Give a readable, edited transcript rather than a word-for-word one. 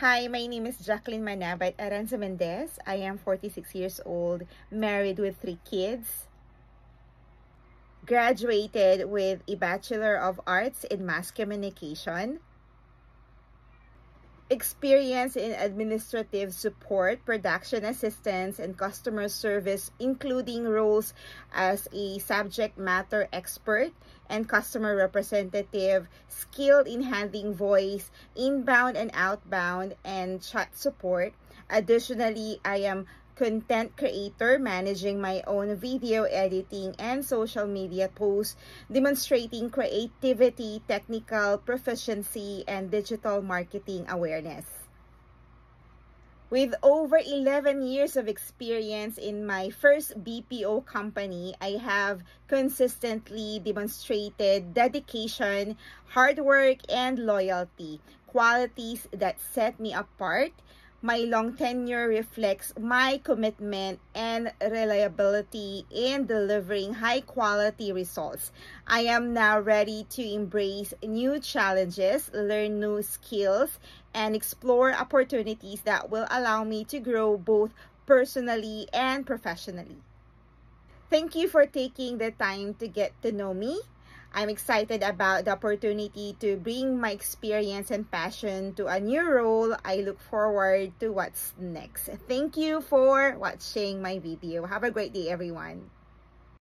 Hi, my name is Jacqueline Manabat Aranza Mendez. I am 46 years old, married with 3 kids, graduated with a Bachelor of Arts in Mass Communication, experience in administrative support, production assistance, and customer service, including roles as a subject matter expert and customer representative, skilled in handling voice, inbound and outbound, and chat support. Additionally, I am content creator, managing my own video editing and social media posts, demonstrating creativity, technical proficiency, and digital marketing awareness. With over 11 years of experience in my first BPO company, I have consistently demonstrated dedication, hard work, and loyalty, qualities that set me apart. My long tenure reflects my commitment and reliability in delivering high-quality results. I am now ready to embrace new challenges, learn new skills, and explore opportunities that will allow me to grow both personally and professionally. Thank you for taking the time to get to know me. I'm excited about the opportunity to bring my experience and passion to a new role. I look forward to what's next. Thank you for watching my video. Have a great day, everyone.